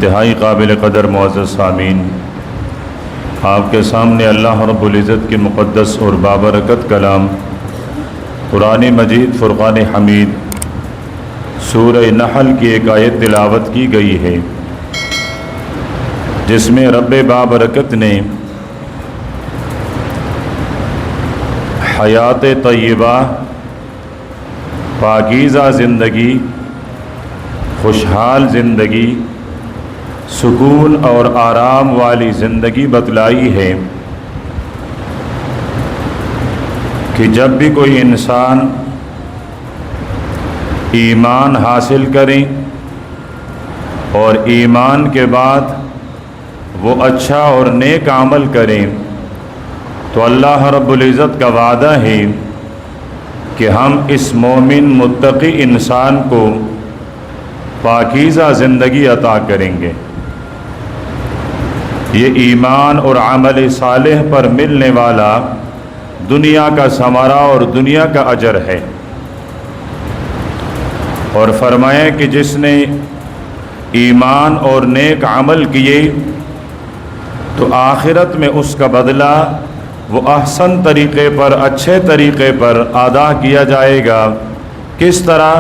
انتہائی قابل قدر معزز سامعین، آپ کے سامنے اللہ رب العزت کی مقدس اور بابرکت کلام قرآن مجید فرقان حمید سورہ نحل کی ایک آیت تلاوت کی گئی ہے، جس میں رب بابرکت نے حیات طیبہ، پاکیزہ زندگی، خوشحال زندگی، سکون اور آرام والی زندگی بتلائی ہے کہ جب بھی کوئی انسان ایمان حاصل کریں اور ایمان کے بعد وہ اچھا اور نیک عمل کریں تو اللہ رب العزت کا وعدہ ہے کہ ہم اس مومن متقی انسان کو پاکیزہ زندگی عطا کریں گے۔ یہ ایمان اور عمل صالح پر ملنے والا دنیا کا ثمرہ اور دنیا کا اجر ہے، اور فرمایا کہ جس نے ایمان اور نیک عمل کیے تو آخرت میں اس کا بدلہ وہ احسن طریقے پر، اچھے طریقے پر ادا کیا جائے گا۔ کس طرح؟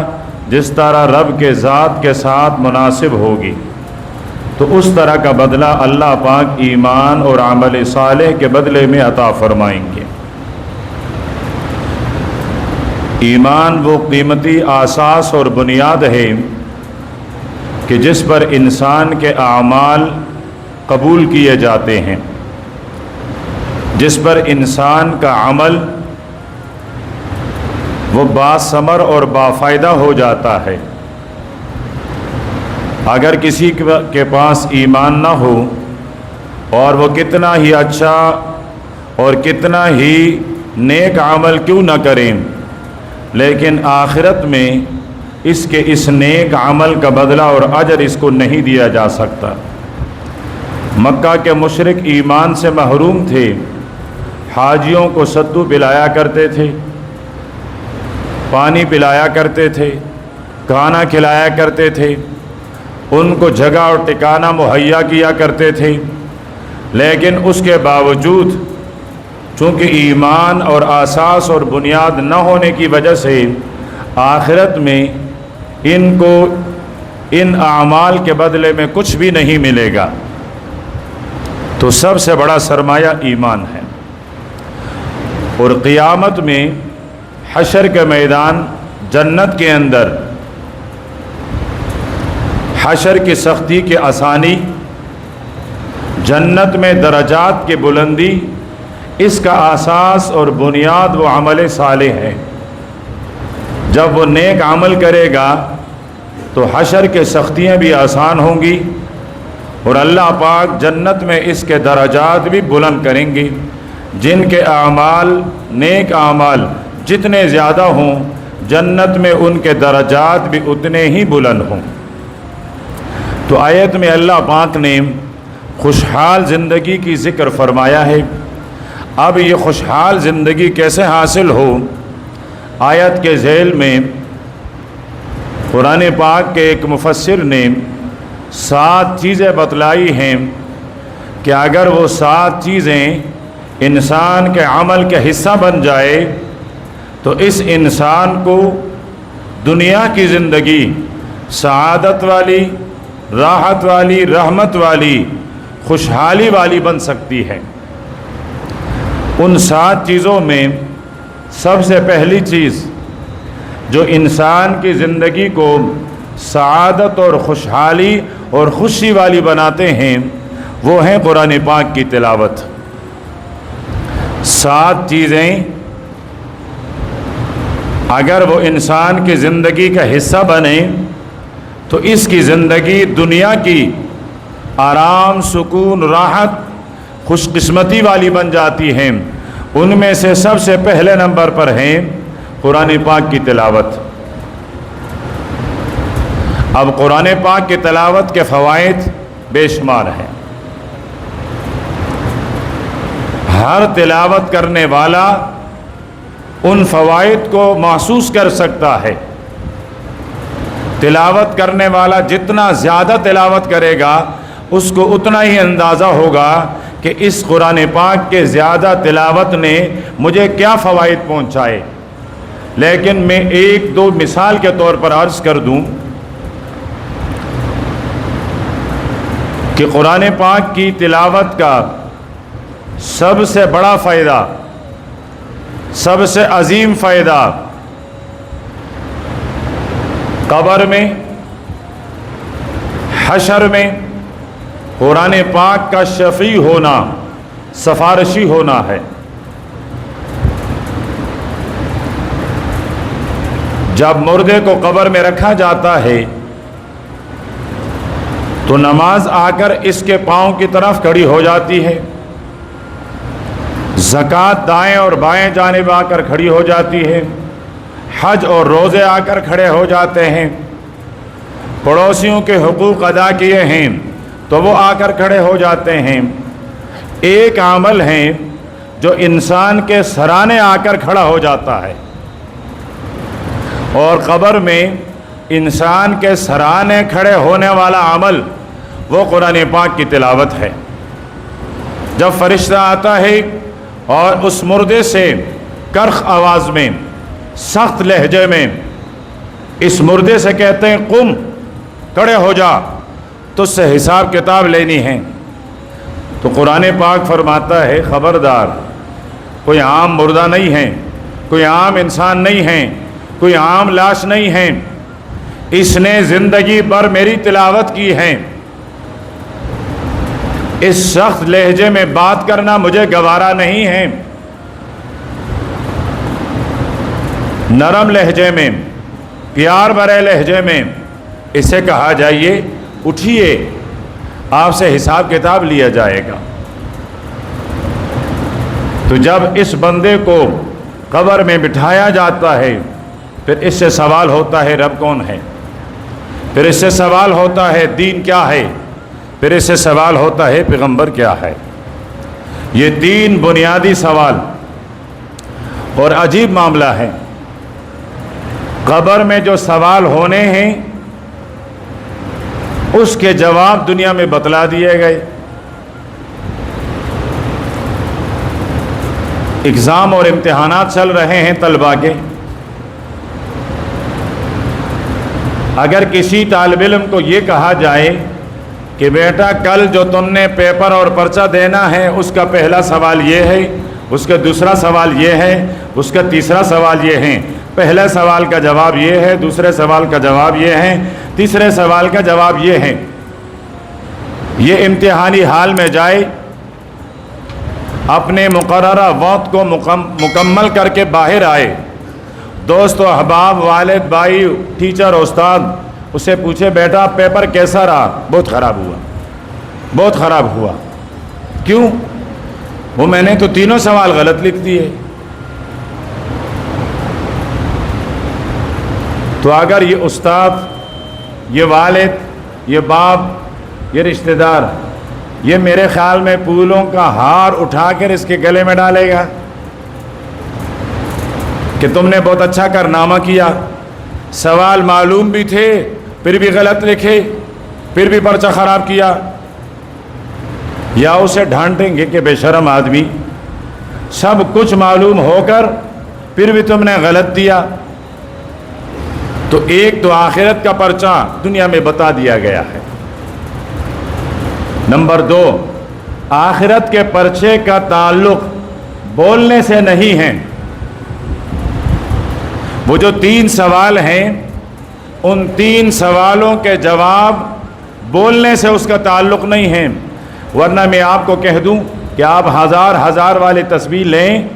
جس طرح رب کے ذات کے ساتھ مناسب ہوگی، تو اس طرح کا بدلہ اللہ پاک ایمان اور عمل صالح کے بدلے میں عطا فرمائیں گے۔ ایمان وہ قیمتی اساس اور بنیاد ہے کہ جس پر انسان کے اعمال قبول کیے جاتے ہیں، جس پر انسان کا عمل وہ باثمر اور بافائدہ ہو جاتا ہے۔ اگر کسی کے پاس ایمان نہ ہو اور وہ کتنا ہی اچھا اور کتنا ہی نیک عمل کیوں نہ کریں، لیکن آخرت میں اس نیک عمل کا بدلہ اور اجر اس کو نہیں دیا جا سکتا۔ مکہ کے مشرک ایمان سے محروم تھے، حاجیوں کو ستو پلایا کرتے تھے، پانی پلایا کرتے تھے، کھانا کھلایا کرتے تھے، ان کو جگہ اور ٹھکانہ مہیا کیا کرتے تھے، لیکن اس کے باوجود چونکہ ایمان اور اساس اور بنیاد نہ ہونے کی وجہ سے آخرت میں ان کو ان اعمال کے بدلے میں کچھ بھی نہیں ملے گا۔ تو سب سے بڑا سرمایہ ایمان ہے، اور قیامت میں حشر کے میدان جنت کے اندر حشر کی سختی کی آسانی، جنت میں درجات کی بلندی، اس کا اساس اور بنیاد وہ عمل صالح ہے۔ جب وہ نیک عمل کرے گا تو حشر کے سختیاں بھی آسان ہوں گی، اور اللہ پاک جنت میں اس کے درجات بھی بلند کریں گے۔ جن کے اعمال، نیک اعمال جتنے زیادہ ہوں، جنت میں ان کے درجات بھی اتنے ہی بلند ہوں۔ تو آیت میں اللہ پاک نے خوشحال زندگی کی ذکر فرمایا ہے۔ اب یہ خوشحال زندگی کیسے حاصل ہو؟ آیت کے ذیل میں قرآن پاک کے ایک مفسر نے 7 چیزیں بتلائی ہیں کہ اگر وہ 7 چیزیں انسان کے عمل کے حصہ بن جائے تو اس انسان کو دنیا کی زندگی سعادت والی، راحت والی، رحمت والی، خوشحالی والی بن سکتی ہے۔ ان 7 چیزوں میں سب سے پہلی چیز جو انسان کی زندگی کو سعادت اور خوشحالی اور خوشی والی بناتے ہیں وہ ہیں قرآن پاک کی تلاوت۔ 7 چیزیں اگر وہ انسان کی زندگی کا حصہ بنے تو اس کی زندگی دنیا کی آرام، سکون، راحت، خوش قسمتی والی بن جاتی ہیں۔ ان میں سے سب سے پہلے نمبر پر ہیں قرآن پاک کی تلاوت۔ اب قرآن پاک کی تلاوت کے فوائد بے شمار ہیں۔ ہر تلاوت کرنے والا ان فوائد کو محسوس کر سکتا ہے۔ تلاوت کرنے والا جتنا زیادہ تلاوت کرے گا اس کو اتنا ہی اندازہ ہوگا کہ اس قرآن پاک کے زیادہ تلاوت نے مجھے کیا فوائد پہنچائے۔ لیکن میں ایک دو مثال کے طور پر عرض کر دوں کہ قرآن پاک کی تلاوت کا سب سے بڑا فائدہ، سب سے عظیم فائدہ قبر میں، حشر میں قرآن پاک کا شفیع ہونا، سفارشی ہونا ہے۔ جب مردے کو قبر میں رکھا جاتا ہے تو نماز آ کر اس کے پاؤں کی طرف کھڑی ہو جاتی ہے، زکوٰۃ دائیں اور بائیں جانب آ کر کھڑی ہو جاتی ہے، حج اور روزے آ کر کھڑے ہو جاتے ہیں، پڑوسیوں کے حقوق ادا کیے ہیں تو وہ آ کر کھڑے ہو جاتے ہیں۔ ایک عمل ہے جو انسان کے سرانے آ کر کھڑا ہو جاتا ہے، اور قبر میں انسان کے سرانے کھڑے ہونے والا عمل وہ قرآن پاک کی تلاوت ہے۔ جب فرشتہ آتا ہے اور اس مردے سے کرخ آواز میں، سخت لہجے میں اس مردے سے کہتے ہیں قم، کھڑے ہو جا، تو اس سے حساب کتاب لینی ہے، تو قرآن پاک فرماتا ہے خبردار، کوئی عام مردہ نہیں ہے، کوئی عام انسان نہیں ہے، کوئی عام لاش نہیں ہے، اس نے زندگی بھر میری تلاوت کی ہے، اس سخت لہجے میں بات کرنا مجھے گوارا نہیں ہے، نرم لہجے میں، پیار بھرے لہجے میں اسے کہا جائیے اٹھیے، آپ سے حساب کتاب لیا جائے گا۔ تو جب اس بندے کو قبر میں بٹھایا جاتا ہے پھر اس سے سوال ہوتا ہے رب کون ہے، پھر اس سے سوال ہوتا ہے دین کیا ہے، پھر اس سے سوال ہوتا ہے پیغمبر کیا ہے۔ یہ تین بنیادی سوال، اور عجیب معاملہ ہے، قبر میں جو سوال ہونے ہیں اس کے جواب دنیا میں بتلا دیے گئے۔ اگزام اور امتحانات چل رہے ہیں طلباء کے، اگر کسی طالب علم کو یہ کہا جائے کہ بیٹا کل جو تم نے پیپر اور پرچہ دینا ہے اس کا پہلا سوال یہ ہے، اس کا دوسرا سوال یہ ہے، اس کا تیسرا سوال یہ ہے، پہلے سوال کا جواب یہ ہے، دوسرے سوال کا جواب یہ ہے، تیسرے سوال کا جواب یہ ہے، یہ امتحانی حال میں جائے، اپنے مقررہ وقت کو مکمل کر کے باہر آئے، دوست و احباب، والد، بھائی، ٹیچر، استاد اسے پوچھے بیٹا پیپر کیسا رہا؟ بہت خراب ہوا، بہت خراب ہوا۔ کیوں؟ وہ میں نے تو تینوں سوال غلط لکھ دیے۔ تو اگر یہ استاد، یہ والد، یہ باپ، یہ رشتہ دار، یہ میرے خیال میں پھولوں کا ہار اٹھا کر اس کے گلے میں ڈالے گا کہ تم نے بہت اچھا کارنامہ کیا، سوال معلوم بھی تھے پھر بھی غلط لکھے، پھر بھی پرچہ خراب کیا، یا اسے ڈھانٹیں گے کہ بے شرم آدمی، سب کچھ معلوم ہو کر پھر بھی تم نے غلط دیا؟ تو ایک تو آخرت کا پرچہ دنیا میں بتا دیا گیا ہے، نمبر دو آخرت کے پرچے کا تعلق بولنے سے نہیں ہے۔ وہ جو تین سوال ہیں ان تین سوالوں کے جواب بولنے سے اس کا تعلق نہیں ہے، ورنہ میں آپ کو کہہ دوں کہ آپ ہزار والی تسبیح لیں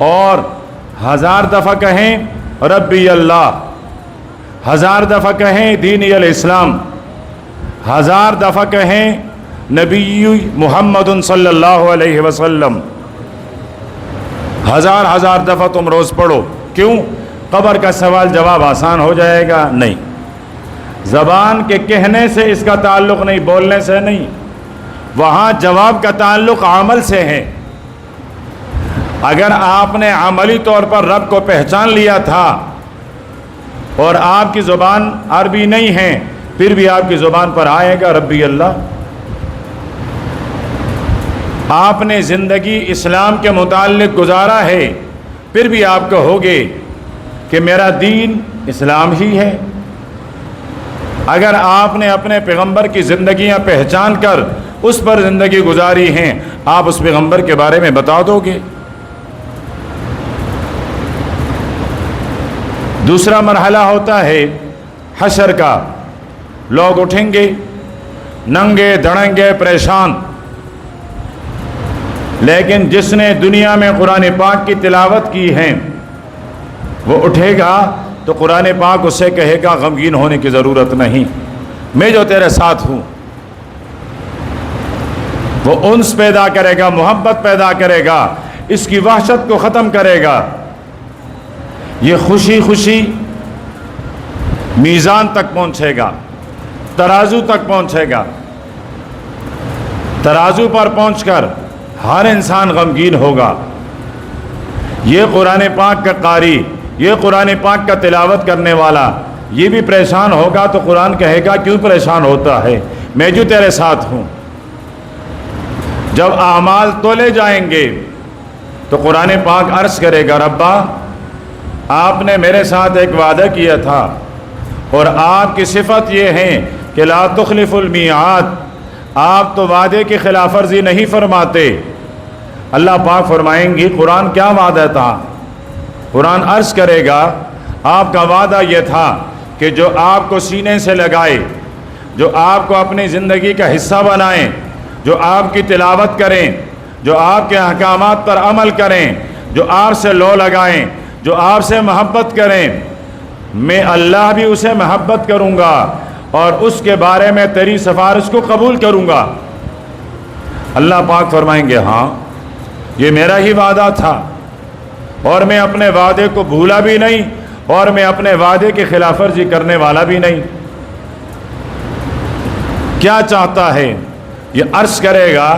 اور 1000 دفعہ کہیں ربی اللہ، 1000 دفعہ کہیں دینی الاسلام، 1000 دفعہ کہیں نبی محمد صلی اللہ علیہ وسلم، 1000 دفعہ تم روز پڑھو۔ کیوں؟ قبر کا سوال جواب آسان ہو جائے گا؟ نہیں، زبان کے کہنے سے اس کا تعلق نہیں، بولنے سے نہیں، وہاں جواب کا تعلق عمل سے ہے۔ اگر آپ نے عملی طور پر رب کو پہچان لیا تھا اور آپ کی زبان عربی نہیں ہے، پھر بھی آپ کی زبان پر آئے گا ربی اللہ۔ آپ نے زندگی اسلام کے متعلق گزارا ہے، پھر بھی آپ کہو گے کہ میرا دین اسلام ہی ہے۔ اگر آپ نے اپنے پیغمبر کی زندگیاں پہچان کر اس پر زندگی گزاری ہیں، آپ اس پیغمبر کے بارے میں بتا دو گے۔ دوسرا مرحلہ ہوتا ہے حشر کا۔ لوگ اٹھیں گے ننگے دھڑنگے پریشان، لیکن جس نے دنیا میں قرآن پاک کی تلاوت کی ہے وہ اٹھے گا تو قرآن پاک اس سے کہے گا غمگین ہونے کی ضرورت نہیں، میں جو تیرے ساتھ ہوں۔ وہ انس پیدا کرے گا، محبت پیدا کرے گا، اس کی وحشت کو ختم کرے گا۔ یہ خوشی خوشی میزان تک پہنچے گا، ترازو تک پہنچے گا۔ ترازو پر پہنچ کر ہر انسان غمگین ہوگا۔ یہ قرآن پاک کا قاری، یہ قرآن پاک کا تلاوت کرنے والا، یہ بھی پریشان ہوگا تو قرآن کہے گا کیوں پریشان ہوتا ہے، میں جو تیرے ساتھ ہوں۔ جب اعمال تولے جائیں گے تو قرآن پاک عرض کرے گا ربا آپ نے میرے ساتھ ایک وعدہ کیا تھا اور آپ کی صفت یہ ہے کہ لا تخلف المیعاد، آپ تو وعدے کی خلاف ورزی نہیں فرماتے۔ اللہ پاک فرمائیں گی قرآن کیا وعدہ تھا؟ قرآن عرض کرے گا آپ کا وعدہ یہ تھا کہ جو آپ کو سینے سے لگائے، جو آپ کو اپنی زندگی کا حصہ بنائیں، جو آپ کی تلاوت کریں، جو آپ کے احکامات پر عمل کریں، جو آپ سے لو لگائیں، جو آپ سے محبت کریں، میں اللہ بھی اسے محبت کروں گا اور اس کے بارے میں تیری سفارش کو قبول کروں گا۔ اللہ پاک فرمائیں گے ہاں یہ میرا ہی وعدہ تھا اور میں اپنے وعدے کو بھولا بھی نہیں اور میں اپنے وعدے کی خلاف ورزی کرنے والا بھی نہیں۔ کیا چاہتا ہے؟ یہ عرض کرے گا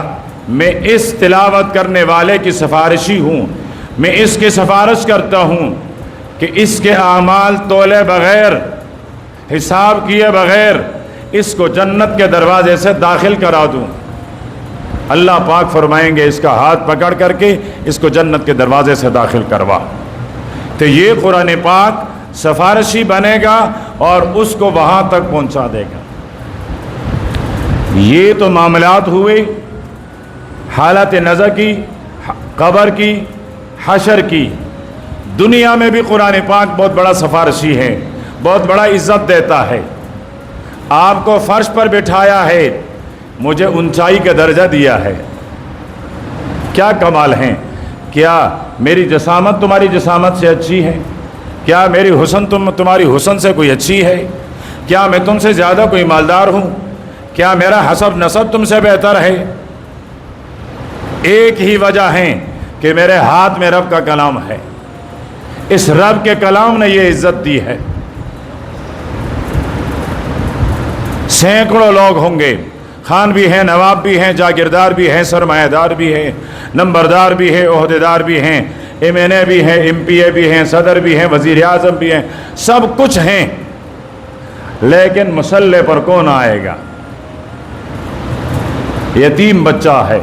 میں اس تلاوت کرنے والے کی سفارشی ہوں، میں اس کی سفارش کرتا ہوں کہ اس کے اعمال تولے بغیر، حساب کیے بغیر اس کو جنت کے دروازے سے داخل کرا دوں۔ اللہ پاک فرمائیں گے اس کا ہاتھ پکڑ کر کے اس کو جنت کے دروازے سے داخل کروا۔ تو یہ قرآن پاک سفارشی بنے گا اور اس کو وہاں تک پہنچا دے گا۔ یہ تو معاملات ہوئے حالت نظر کی، قبر کی، حشر کی۔ دنیا میں بھی قرآن پاک بہت بڑا سفارشی ہے، بہت بڑا عزت دیتا ہے۔ آپ کو فرش پر بٹھایا ہے، مجھے اونچائی کا درجہ دیا ہے۔ کیا کمال ہیں؟ کیا میری جسامت تمہاری جسامت سے اچھی ہے؟ کیا میری حسن تمہاری حسن سے کوئی اچھی ہے؟ کیا میں تم سے زیادہ کوئی مالدار ہوں؟ کیا میرا حسب نسب تم سے بہتر ہے؟ ایک ہی وجہ ہے کہ میرے ہاتھ میں رب کا کلام ہے، اس رب کے کلام نے یہ عزت دی ہے۔ سینکڑوں لوگ ہوں گے، خان بھی ہیں، نواب بھی ہیں، جاگیردار بھی ہیں، سرمایہ دار بھی ہیں، نمبردار بھی ہیں، عہدیدار بھی ہیں، ایم این اے بھی ہیں، ایم پی اے بھی ہیں، صدر بھی ہیں، وزیر اعظم بھی ہیں، سب کچھ ہیں، لیکن مصلی پر کون آئے گا؟ یتیم بچہ ہے،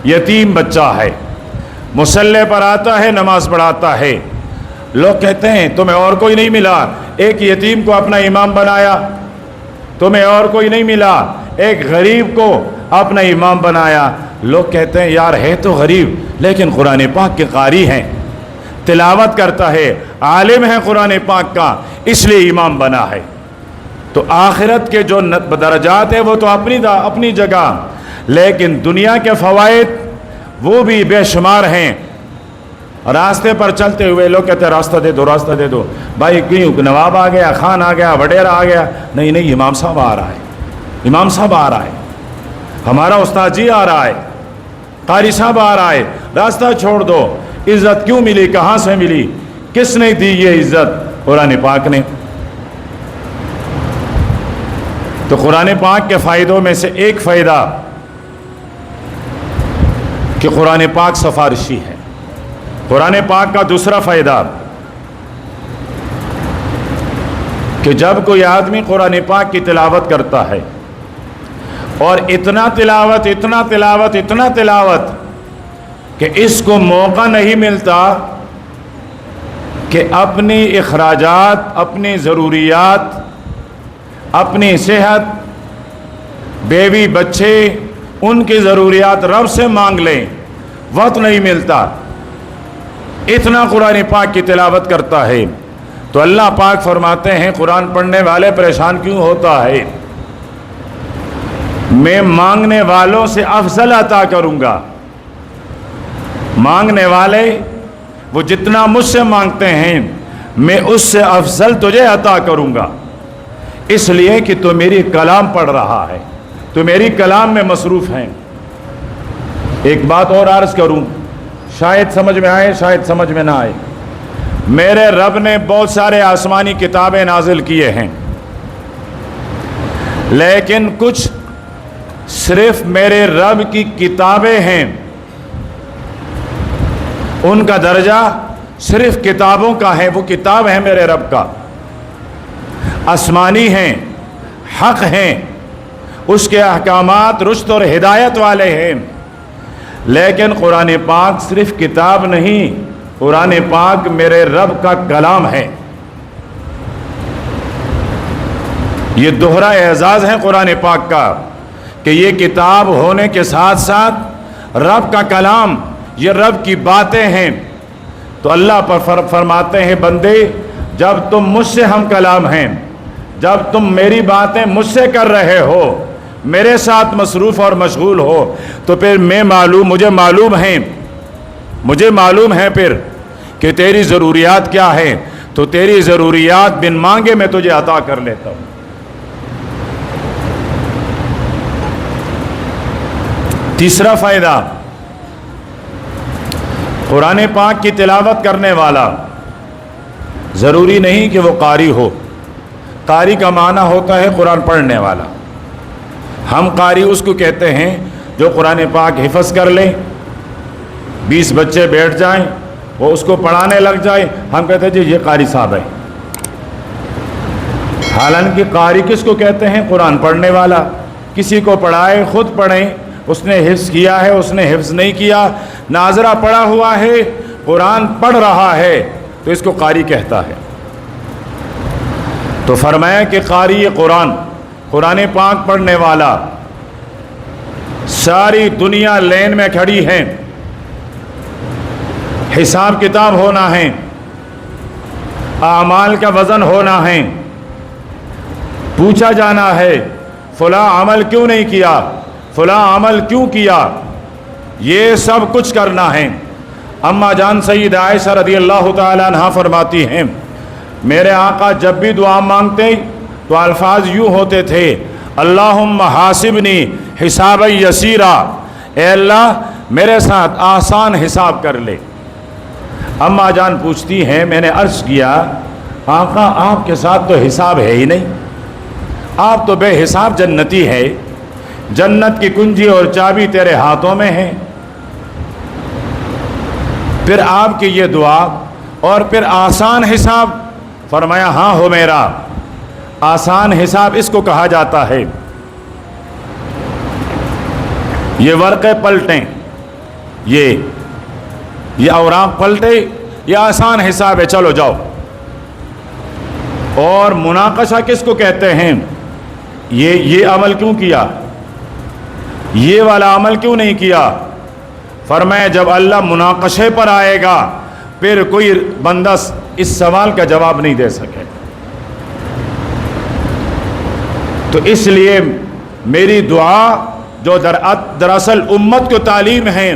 یتیم بچہ ہے، مصلی پر آتا ہے، نماز پڑھاتا ہے۔ لوگ کہتے ہیں تمہیں اور کوئی نہیں ملا، ایک یتیم کو اپنا امام بنایا، تمہیں اور کوئی نہیں ملا، ایک غریب کو اپنا امام بنایا۔ لوگ کہتے ہیں یار ہے تو غریب لیکن قرآن پاک کے قاری ہیں، تلاوت کرتا ہے، عالم ہے قرآن پاک کا، اس لیے امام بنا ہے۔ تو آخرت کے جو درجات ہیں وہ تو اپنی جگہ، لیکن دنیا کے فوائد وہ بھی بے شمار ہیں۔ راستے پر چلتے ہوئے لوگ کہتے ہیں راستہ دے دو، راستہ دے دو۔ بھائی کیوں؟ نواب آ گیا، خان آ گیا، وڈیرا آ گیا؟ نہیں نہیں، امام صاحب آ رہا ہے، امام صاحب آ رہا ہے، ہمارا استاد جی آ رہا ہے، قاری صاحب آ رہا ہے، راستہ چھوڑ دو۔ عزت کیوں ملی؟ کہاں سے ملی؟ کس نے دی یہ عزت؟ قرآن پاک نے۔ تو قرآن پاک کے فائدوں میں سے ایک فائدہ کہ قرآن پاک سفارشی ہے۔ قرآن پاک کا دوسرا فائدہ کہ جب کوئی آدمی قرآن پاک کی تلاوت کرتا ہے اور اتنا تلاوت کہ اس کو موقع نہیں ملتا کہ اپنی اخراجات، اپنی ضروریات، اپنی صحت، بیوی بچے، ان کی ضروریات رب سے مانگ لیں، وقت نہیں ملتا، اتنا قرآن پاک کی تلاوت کرتا ہے، تو اللہ پاک فرماتے ہیں قرآن پڑھنے والے پریشان کیوں ہوتا ہے؟ میں مانگنے والوں سے افضل عطا کروں گا۔ مانگنے والے وہ جتنا مجھ سے مانگتے ہیں میں اس سے افضل تجھے عطا کروں گا، اس لیے کہ تو میری کلام پڑھ رہا ہے، تو میری کلام میں مصروف ہیں۔ ایک بات اور عرض کروں، شاید سمجھ میں آئے، شاید سمجھ میں نہ آئے۔ میرے رب نے بہت سارے آسمانی کتابیں نازل کیے ہیں، لیکن کچھ صرف میرے رب کی کتابیں ہیں، ان کا درجہ صرف کتابوں کا ہے، وہ کتاب ہے میرے رب کا، آسمانی ہیں، حق ہیں، اس کے احکامات رشد اور ہدایت والے ہیں۔ لیکن قرآن پاک صرف کتاب نہیں، قرآن پاک میرے رب کا کلام ہے۔ یہ دوہرا اعزاز ہے قرآن پاک کا کہ یہ کتاب ہونے کے ساتھ ساتھ رب کا کلام، یہ رب کی باتیں ہیں۔ تو اللہ پر فرماتے ہیں بندے، جب تم مجھ سے ہم کلام ہیں، جب تم میری باتیں مجھ سے کر رہے ہو، میرے ساتھ مصروف اور مشغول ہو، تو پھر مجھے معلوم ہے پھر کہ تیری ضروریات کیا ہیں، تو تیری ضروریات بن مانگے میں تجھے عطا کر لیتا ہوں۔ تیسرا فائدہ، قرآن پاک کی تلاوت کرنے والا ضروری نہیں کہ وہ قاری ہو۔ قاری کا معنی ہوتا ہے قرآن پڑھنے والا۔ ہم قاری اس کو کہتے ہیں جو قرآن پاک حفظ کر لے، 20 بچے بیٹھ جائیں، وہ اس کو پڑھانے لگ جائیں، ہم کہتے ہیں جی یہ قاری صاحب ہے۔ حالانکہ قاری کس کو کہتے ہیں؟ قرآن پڑھنے والا۔ کسی کو پڑھائے، خود پڑھیں، اس نے حفظ کیا ہے، اس نے حفظ نہیں کیا، ناظرہ پڑھا ہوا ہے، قرآن پڑھ رہا ہے، تو اس کو قاری کہتا ہے۔ تو فرمایا کہ قاری قرآن پاک پڑھنے والا، ساری دنیا لین میں کھڑی ہے، حساب کتاب ہونا ہے، اعمال کا وزن ہونا ہے، پوچھا جانا ہے فلاں عمل کیوں نہیں کیا، فلاں عمل کیوں کیا، یہ سب کچھ کرنا ہے۔ اما جان سید عائشہ رضی اللہ تعالی عنہا فرماتی ہیں میرے آقا جب بھی دعا مانگتے تو الفاظ یوں ہوتے تھے، اللہم حاسبنی حسابا یسیرا، اے اللہ میرے ساتھ آسان حساب کر لے۔ اما جان پوچھتی ہیں میں نے عرض کیا آقا آپ کے ساتھ تو حساب ہے ہی نہیں، آپ تو بے حساب جنتی ہے، جنت کی کنجی اور چابی تیرے ہاتھوں میں ہے، پھر آپ کی یہ دعا اور پھر آسان حساب؟ فرمایا ہاں ہو میرا، آسان حساب اس کو کہا جاتا ہے یہ ورقے پلٹیں، یہ اوراق پلٹے، یہ آسان حساب ہے، چلو جاؤ۔ اور مناقشہ کس کو کہتے ہیں؟ یہ عمل کیوں کیا، یہ والا عمل کیوں نہیں کیا؟ فرمایا جب اللہ مناقشے پر آئے گا پھر کوئی بندہ اس سوال کا جواب نہیں دے سکے۔ تو اس لیے میری دعا جو دراصل امت کو تعلیم ہے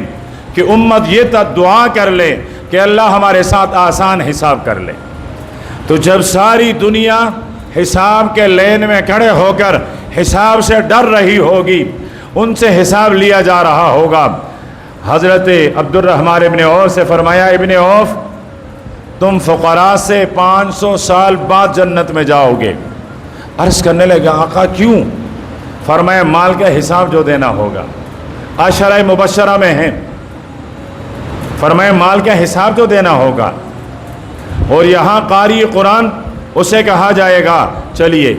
کہ امت یہ دعا کر لے کہ اللہ ہمارے ساتھ آسان حساب کر لے۔ تو جب ساری دنیا حساب کے لین میں کھڑے ہو کر حساب سے ڈر رہی ہوگی، ان سے حساب لیا جا رہا ہوگا، حضرت عبد الرحمن ابن عوف سے فرمایا ابن عوف تم فقراء سے 500 سال بعد جنت میں جاؤ گے۔ عرض کرنے لگے آقا کیوں؟ فرمایا مال کا حساب جو دینا ہوگا، عشرہ مبشرہ میں ہیں، فرمایا مال کا حساب جو دینا ہوگا۔ اور یہاں قاری قرآن اسے کہا جائے گا چلیے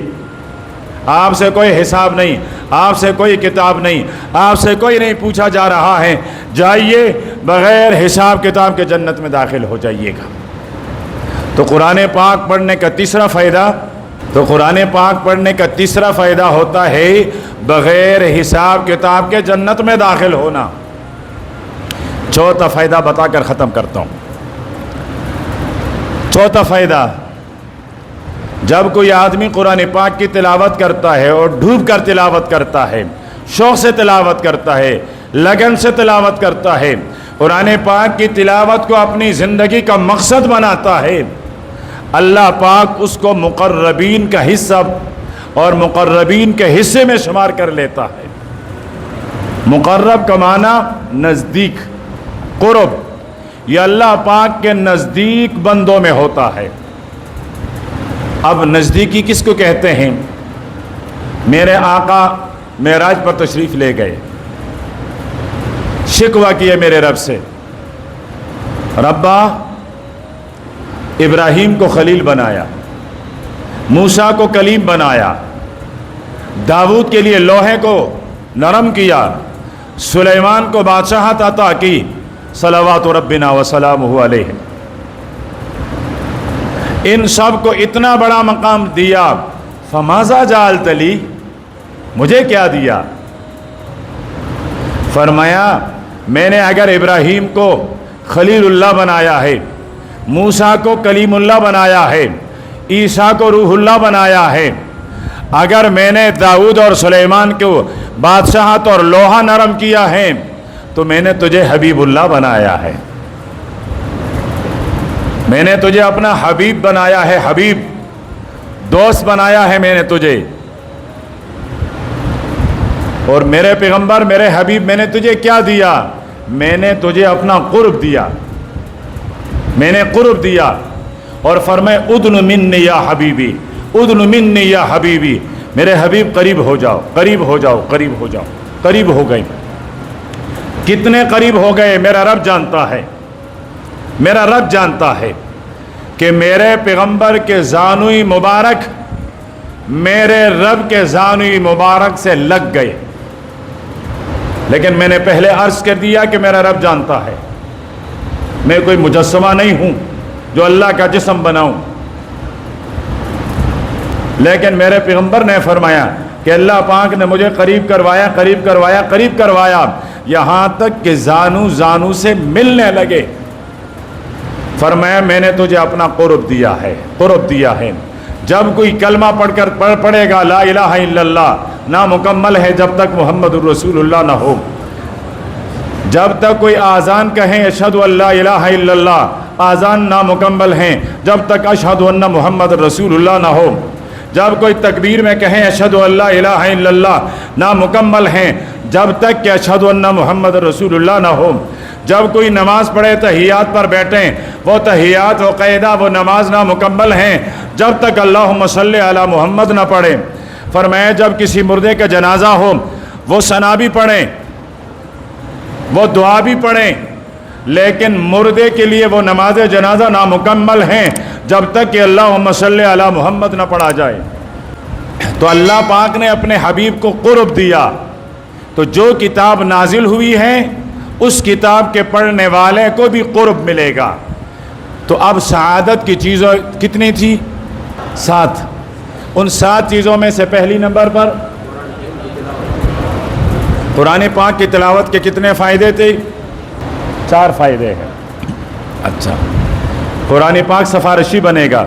آپ سے کوئی حساب نہیں، آپ سے کوئی کتاب نہیں، آپ سے کوئی نہیں پوچھا جا رہا ہے، جائیے بغیر حساب کتاب کے جنت میں داخل ہو جائیے گا۔ تو قرآن پاک پڑھنے کا تیسرا فائدہ ہوتا ہے بغیر حساب کتاب کے جنت میں داخل ہونا۔ چوتھا فائدہ بتا کر ختم کرتا ہوں۔ چوتھا فائدہ، جب کوئی آدمی قرآن پاک کی تلاوت کرتا ہے اور ڈوب کر تلاوت کرتا ہے، شوق سے تلاوت کرتا ہے، لگن سے تلاوت کرتا ہے، قرآن پاک کی تلاوت کو اپنی زندگی کا مقصد بناتا ہے، اللہ پاک اس کو مقربین کا حصہ اور مقربین کے حصے میں شمار کر لیتا ہے۔ مقرب کا معنی نزدیک، قرب، یہ اللہ پاک کے نزدیک بندوں میں ہوتا ہے۔ اب نزدیکی کس کو کہتے ہیں؟ میرے آقا معراج پر تشریف لے گئے، شکوہ کیے میرے رب سے، ربا ابراہیم کو خلیل بنایا، موسیٰ کو کلیم بنایا، داؤد کے لیے لوہے کو نرم کیا، سلیمان کو بادشاہت عطا کی، صلوات ربنا وسلامہ علیہ، ان سب کو اتنا بڑا مقام دیا، فماذا جعلت لی، مجھے کیا دیا؟ فرمایا میں نے اگر ابراہیم کو خلیل اللہ بنایا ہے، موسیٰ کو کلیم اللہ بنایا ہے، عیسیٰ کو روح اللہ بنایا ہے، اگر میں نے داؤد اور سلیمان کو بادشاہت اور لوہا نرم کیا ہے، تو میں نے تجھے حبیب اللہ بنایا ہے، میں نے تجھے اپنا حبیب بنایا ہے، حبیب دوست بنایا ہے میں نے تجھے، اور میرے پیغمبر میرے حبیب میں نے تجھے کیا دیا؟ میں نے تجھے اپنا قرب دیا، میں نے قرب دیا، اور فرمائے ادن منی یا حبیبی، ادن منی یا حبیبی، میرے حبیب قریب ہو جاؤ، قریب ہو جاؤ، قریب ہو جاؤ، قریب ہو گئے۔ کتنے قریب ہو گئے میرا رب جانتا ہے، میرا رب جانتا ہے کہ میرے پیغمبر کے زانوی مبارک میرے رب کے زانوی مبارک سے لگ گئے، لیکن میں نے پہلے عرض کر دیا کہ میرا رب جانتا ہے، میں کوئی مجسمہ نہیں ہوں جو اللہ کا جسم بناؤں، لیکن میرے پیغمبر نے فرمایا کہ اللہ پاک نے مجھے قریب کروایا، قریب کروایا، قریب کروایا، یہاں تک کہ زانو سے ملنے لگے۔ فرمایا میں نے تجھے اپنا قرب دیا ہے، قرب دیا ہے۔ جب کوئی کلمہ پڑھے گا لا الہ الا اللہ، نامکمل ہے جب تک محمد الرسول اللہ نہ ہو، جب تک کوئی آذان کہیں اشہد ان لا الہ الا اللہ، آذان نامکمل ہیں جب تک اشہد ان محمد رسول اللہ نہ ہو، جب کوئی تکبیر میں کہیں اشہد ان لا الہ الا اللہ، نامکمل ہیں جب تک کہ اشہد ان محمد رسول اللہ نہ ہو، جب کوئی نماز پڑھے تحیات پر بیٹھیں، وہ تحیات و قیدہ وہ نماز نامکمل ہیں جب تک اللہم صلی علی محمد نہ پڑھیں۔ فرمایا جب کسی مردے کا جنازہ ہو وہ ثنا بھی پڑھیں، وہ دعا بھی پڑھیں، لیکن مردے کے لیے وہ نماز جنازہ نامکمل ہیں جب تک کہ اللہم صلی علی محمد نہ پڑھا جائے۔ تو اللہ پاک نے اپنے حبیب کو قرب دیا، تو جو کتاب نازل ہوئی ہے اس کتاب کے پڑھنے والے کو بھی قرب ملے گا۔ تو اب سعادت کی چیزوں کتنی تھی؟ 7۔ ان 7 چیزوں میں سے پہلی نمبر پر قرآن پاک کی تلاوت کے کتنے فائدے تھے؟ 4 فائدے ہیں۔ اچھا، قرآن پاک سفارشی بنے گا،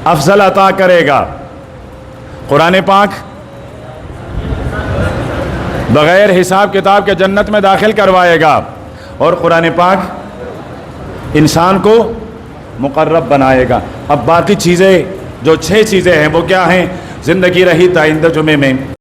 افضل عطا کرے گا، قرآن پاک بغیر حساب کتاب کے جنت میں داخل کروائے گا، اور قرآن پاک انسان کو مقرب بنائے گا۔ اب باقی چیزیں جو 6 چیزیں ہیں وہ کیا ہیں؟ زندگی رہی تا آئندہ جمعے میں